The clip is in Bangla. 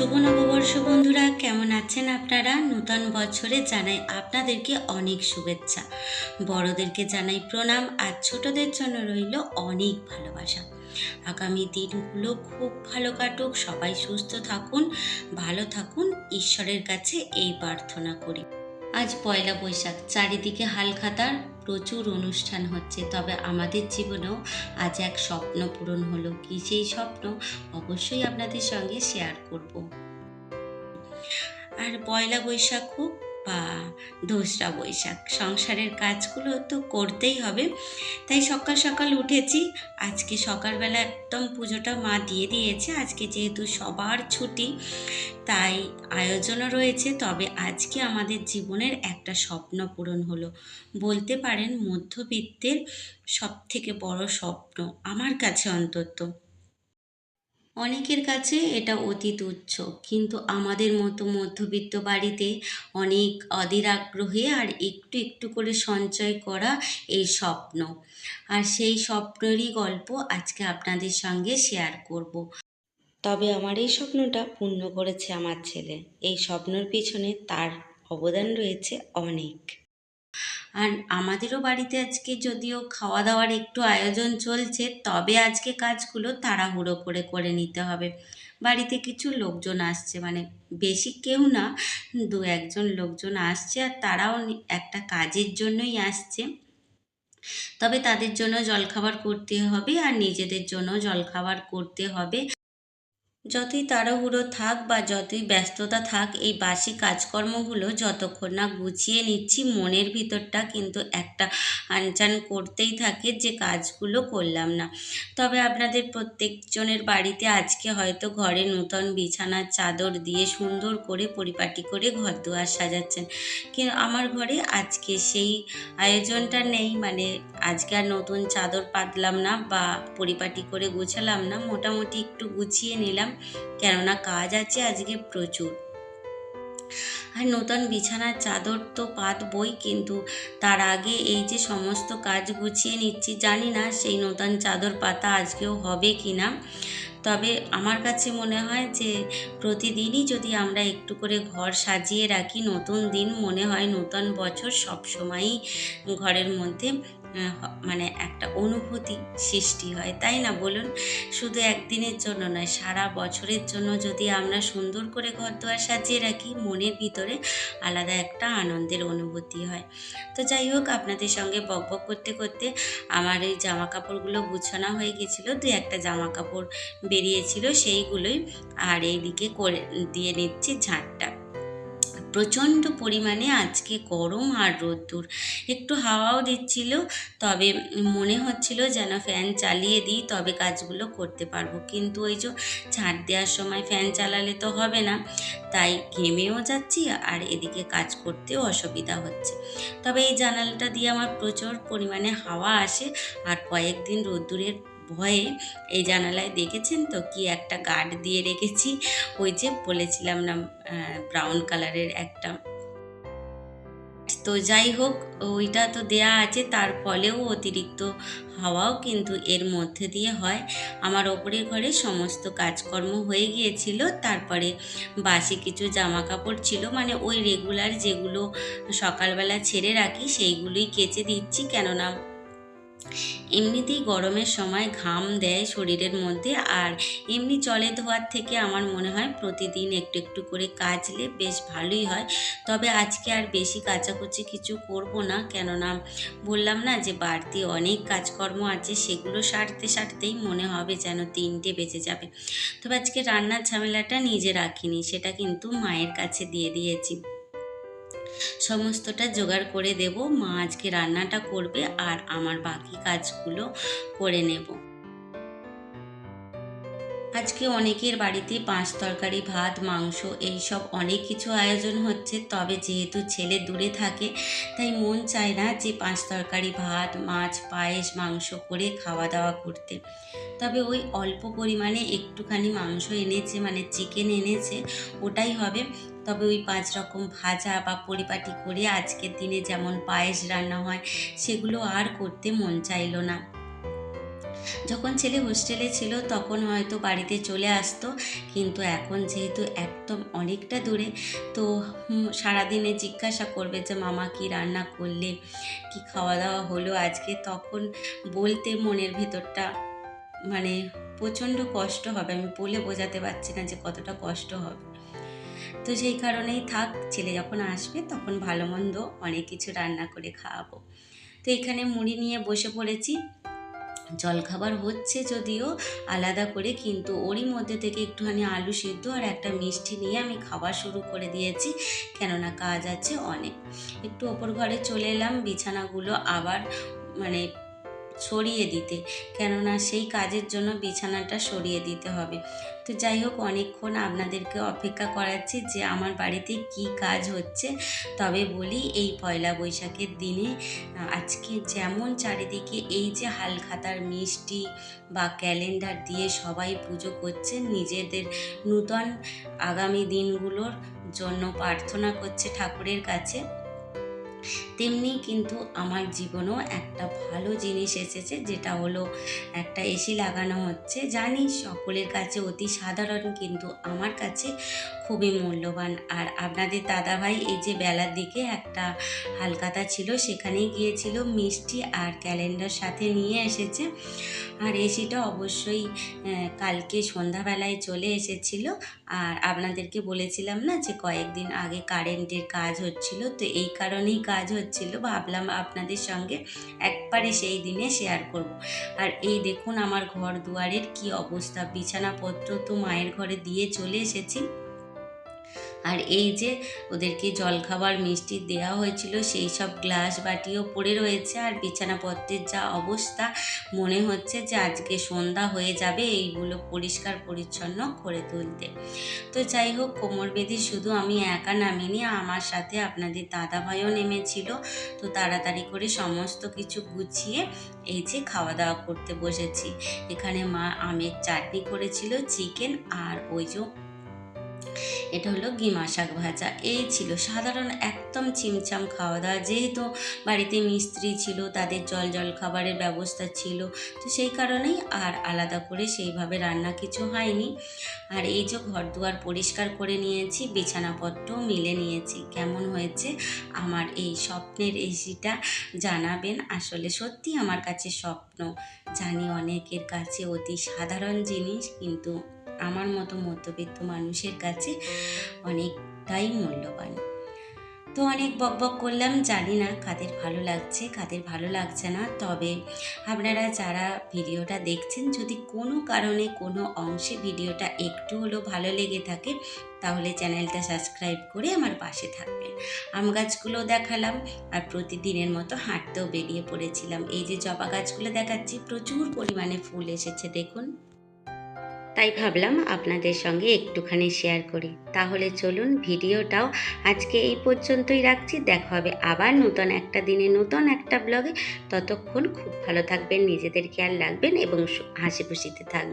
শুভ নববর্ষ বন্ধুরা, কেমন আছেন আপনারা? নূতন বছরে জানাই আপনাদেরকে অনেক শুভেচ্ছা। বড়দেরকে জানাই প্রণাম, আর ছোটদের জন্য রইল অনেক ভালোবাসা। আগামী দিনগুলো খুব ভালো কাটুক, সবাই সুস্থ থাকুন, ভালো থাকুন, ঈশ্বরের কাছে এই প্রার্থনা করি। আজ পয়লা বৈশাখ, চারিদিকে হালখাতার, প্রচুর অনুষ্ঠান হচ্ছে, তবে আমাদের জীবনেও আজ এক স্বপ্ন পূরণ হলো। কি সেই স্বপ্ন? অবশ্যই আপনাদের সঙ্গে শেয়ার করব। আর পয়লা বৈশাখ হোক বা দোসরা বৈশাখ, সংসারের কাজগুলো তো করতেই হবে। তাই সকাল সকাল উঠেছি। আজকে সকালবেলা একদম পুজোটা মা দিয়ে দিয়েছে। আজকে যেহেতু সবার ছুটি, তাই আয়োজনও রয়েছে। তবে আজকে আমাদের জীবনের একটা স্বপ্ন পূরণ হলো, বলতে পারেন মধ্যবিত্তের সব থেকে বড় স্বপ্ন, আমার কাছে অন্তত। অনেকের কাছে এটা অতি তুচ্ছ, কিন্তু আমাদের মতো মধ্যবিত্ত বাড়িতে অনেক অধীর আগ্রহে আর একটু একটু করে সঞ্চয় করা এই স্বপ্ন। আর সেই স্বপ্নেরই গল্প আজকে আপনাদের সঙ্গে শেয়ার করব। তবে আমার এই স্বপ্নটা পূর্ণ করেছে আমার ছেলে। এই স্বপ্নের পিছনে তার অবদান রয়েছে অনেক। আর আমাদেরও বাড়িতে আজকে যদিও খাওয়া দাওয়ার একটু আয়োজন চলছে, তবে আজকে কাজগুলো তাড়াহুড়ো করে করে নিতে হবে। বাড়িতে কিছু লোকজন আসছে, মানে বেশি কেউ না, দু একজন লোকজন আসছে, আর তারাও একটা কাজের জন্যই আসছে। তবে তাদের জন্য জলখাবার করতে হবে, আর নিজেদের জন্য জলখাবার করতে হবে। যতই তাড়াহুড়ো থাক বা যতই ব্যস্ততা থাক, এই বাসি কাজকর্মগুলো যতক্ষণ না গুছিয়ে নিচ্ছি, মনের ভিতরটা কিন্তু একটা আনচান করতেই থাকে যে কাজগুলো করলাম না। তবে আপনাদের প্রত্যেকজনের বাড়িতে আজকে হয়তো ঘরে নূতন বিছানার চাদর দিয়ে সুন্দর করে পরিপাটি করে ঘর দুয়ার সাজাচ্ছেন, কিন্তু আমার ঘরে আজকে সেই আয়োজনটা নেই। মানে আজকে আর নতুন চাদর পাতলাম না বা পরিপাটি করে গুছালাম না, মোটামুটি একটু গুছিয়ে নিলাম, কেননা কাজ আছে আজকে প্রচুর। আর নতুন বিছানার চাদর তো পাতবই, কিন্তু তার আগে এই যে সমস্ত কাজ গুছিয়ে নিচ্ছি, জানি না সেই নতুন চাদর পাতা আজকেও হবে কি না। তবে আমার কাছে মনে হয় যে প্রতিদিনই যদি আমরা একটু করে ঘর সাজিয়ে রাখি, নতুন দিন মনে হয় নতুন বছর সবসময়ই ঘরের মধ্যে মানে একটা অনুভূতি সৃষ্টি হয়, তাই না বলুন? শুধু একদিনের জন্য নয়, সারা বছরের জন্য যদি আমরা সুন্দর করে ঘর দুয়ার সাজিয়ে রাখি, মনের ভিতরে আলাদা একটা আনন্দের অনুভূতি হয়। তো যাই হোক, আপনাদের সঙ্গে বকবক করতে করতে আমার এই জামা কাপড়গুলো গুছানো হয়ে গেছিলো, দু একটা জামা কাপড় বেরিয়েছিল সেইগুলোই। আর এইদিকে করে দিয়ে নিচ্ছি ঝাঁটটা। প্রচণ্ড পরিমাণে আজকে গরম আর রোদ্দুর, একটু হাওয়াও দিচ্ছিল। তবে মনে হচ্ছিল যেন ফ্যান চালিয়ে দিই, তবে কাজগুলো করতে পারবো। কিন্তু ওই যে ঝাঁট দেওয়ার সময় ফ্যান চালালে তো হবে না, তাই ঘেমেও যাচ্ছি আর এদিকে কাজ করতেও অসুবিধা হচ্ছে। তবে এই জানালাটা দিয়ে আমার প্রচুর পরিমাণে হাওয়া আসে। আর কয়েকদিন রোদ্দুরের ভয়ে এই জানালায় দেখেছেন তো কি একটা গার্ড দিয়ে রেখেছি, ওই যে বলেছিলাম না, ব্রাউন কালারের একটা। তো যাই হোক, ওইটা তো দেয়া আছে, তার ফলেও অতিরিক্ত হাওয়াও কিন্তু এর মধ্যে দিয়ে হয়। আমার ওপরের ঘরে সমস্ত কাজকর্ম হয়ে গিয়েছিল, তারপরে বাসি কিছু জামা কাপড় ছিল, মানে ওই রেগুলার যেগুলো সকালবেলা ছেড়ে রাখি সেইগুলোই কেচে দিচ্ছি, কেননা এমনিতেই গরমের সময় ঘাম দেয় শরীরের মধ্যে। আর এমনি জলে ধোয়ার থেকে আমার মনে হয় প্রতিদিন একটু একটু করে কাচলে বেশ ভালোই হয়। তবে আজকে আর বেশি কাচাকুচি কিছু করব না, কেননা বললাম না যে বাড়তি অনেক কাজকর্ম আছে, সেগুলো সারতে সারতেই মনে হবে যেন 3টে বেজে যাবে। তবে আজকে রান্নার ঝামেলাটা নিজে রাখিনি, সেটা কিন্তু মায়ের কাছে দিয়ে দিয়েছি। সমস্তটা জোগাড় করে দেব, মা আজকে রান্নাটা করবে আর আমার বাকি কাজগুলো করে নেব। আজকে অনেকের বাড়িতে পাঁচ তরকারি, ভাত, মাংস এইসব অনেক কিছু আয়োজন হচ্ছে। তবে যেহেতু ছেলে দূরে থাকে, তাই মন চায় না যে পাঁচ তরকারি, ভাত, মাছ, পায়েস, মাংস করে খাওয়া দাওয়া করতে। তবে ওই অল্প পরিমাণে একটুখানি মাংস এনেছে, মানে চিকেন এনেছে, ওটাই হবে। তবে ওই 5 রকম ভাজা বা পরিপাটি করে আজকের দিনে যেমন পায়েস রান্না হয়, সেগুলো আর করতে মন চাইলো না। যখন ছেলে হোস্টেলে ছিল তখন হয়তো বাড়িতে চলে আসতো, কিন্তু এখন যেহেতু একদম অনেকটা দূরে, তো সারাদিনে জিজ্ঞাসা করবে যে মামা কি রান্না করলে, কি খাওয়া দাওয়া হলো আজকে, তখন বলতে মনের ভেতরটা মানে প্রচণ্ড কষ্ট হবে। আমি বলে বোঝাতে পারছি না যে কতটা কষ্ট হবে। তো সেই কারণেই থাক, ছেলে যখন আসবে তখন ভালো মন্দ অনেক কিছু রান্না করে খাওয়াবো। তো এখানে মুড়ি নিয়ে বসে পড়েছি। জলখাবার হচ্ছে যদিও আলাদা করে, কিন্তু ওরই মধ্যে থেকে একটুখানি আলু সিদ্ধ আর একটা মিষ্টি নিয়ে আমি খাবার শুরু করে দিয়েছি, কেননা কাজ আছে অনেক। একটু ওপর ঘরে চলে এলাম বিছানাগুলো আবার মানে সরিয়ে দিতে, কেননা সেই কাজের জন্য বিছানাটা সরিয়ে দিতে হবে। তো যাই হোক, অনেকক্ষণ আপনাদেরকে অপেক্ষা করাচ্ছি যে আমার বাড়িতে কি কাজ হচ্ছে। তবে বলি, এই পয়লা বৈশাখের দিনে আজকে যেমন চারিদিকে এই যে হালখাতার মিষ্টি বা ক্যালেন্ডার দিয়ে সবাই পুজো করছে, নিজেদের নূতন আগামী দিনগুলোর জন্য প্রার্থনা করছে ঠাকুরের কাছে, তেমনি কিন্তু আমার জীবনেও একটা ভালো জিনিস এসেছে, যেটা হলো একটা এসি লাগানো হচ্ছে। জানি সকলের কাছে অতি সাধারণ, কিন্তু আমার কাছে খুবই মূল্যবান। আর আপনাদের দাদাভাই এই যে বেলার দিকে একটা হালখাতা ছিল, সেখানেই গিয়েছিল, মিষ্টি আর ক্যালেন্ডার সাথে নিয়ে এসেছে। আর এসিটা অবশ্যই কালকে সন্ধ্যাবেলায় চলে এসেছিল। আর আপনাদেরকে বলেছিলাম না যে কয়েকদিন আগে কারেন্টের কাজ হচ্ছিল, তো এই কারণেই কাজ হচ্ছিল, ভাবলাম আপনাদের সঙ্গে একবারে সেই দিনে শেয়ার করব। আর এই দেখুন আমার ঘর দুয়ারের কি অবস্থা, বিছানাপত্র তো মায়ের ঘরে দিয়ে চলে এসেছি। আর এই যে ওদেরকে জলখাবার মিষ্টি দেওয়া হয়েছিল, সেই সব গ্লাস বাটিও পড়ে রয়েছে। আর বিছানাপত্রের যা অবস্থা, মনে হচ্ছে যে আজকে সন্ধ্যা হয়ে যাবে এইগুলো পরিষ্কার পরিচ্ছন্ন করে তুলতে। তো যাই হোক, কোমর বেঁধে শুধু আমি একা নামিনি, আমার সাথে আপনাদের দাদাভাইও নেমেছিল। তো তাড়াতাড়ি করে সমস্ত কিছু গুছিয়ে এই যে খাওয়া দাওয়া করতে বসেছি। এখানে মা আমের চাটনি করেছিল, চিকেন, আর ওই যে এটা হলো গিমা শাক ভাজা। এই ছিল সাধারণ একদম ছিমছাম খাওয়া দাওয়া। যেহেতু বাড়িতে মিস্ত্রি ছিল, তাদের জল খাবারের ব্যবস্থা ছিল, তো সেই কারণেই আর আলাদা করে সেইভাবে রান্না কিছু হয়নি। আর এই যে ঘর দুয়ার পরিষ্কার করে নিয়েছি, বিছানাপত্রও মিলে নিয়েছি। কেমন হয়েছে আমার এই স্বপ্নের এসিটা জানাবেন। আসলে সত্যি আমার কাছে স্বপ্ন, জানি অনেকের কাছে অতি সাধারণ জিনিস, কিন্তু আমার মতো মধ্যবিত্ত মানুষের কাছে অনেকটাই মূল্যবান। তো অনেক বকবক করলাম, জানি না কাদের ভালো লাগছে কাদের ভালো লাগছে না। তবে আপনারা যারা ভিডিওটা দেখছেন, যদি কোনো কারণে কোনো অংশে ভিডিওটা একটু হলেও ভালো লেগে থাকে, তাহলে চ্যানেলটা সাবস্ক্রাইব করে আমার পাশে থাকবেন। আম গাছগুলো দেখালাম, আর প্রতিদিনের মতো হাঁটতেও বেরিয়ে পড়েছিলাম। এই যে জবা গাছগুলো দেখাচ্ছি, প্রচুর পরিমাণে ফুল এসেছে দেখুন, তাই ভাবলাম আপনাদের সঙ্গে একটুখানি শেয়ার করি। তাহলে চলুন, ভিডিওটাও আজকে এই পর্যন্তই রাখছি। দেখা হবে আবার নতুন একটা দিনে নতুন একটা ব্লগে। ততক্ষণ খুব ভালো থাকবেন, নিজেদের খেয়াল রাখবেন এবং হাসি খুশিতে থাকবেন।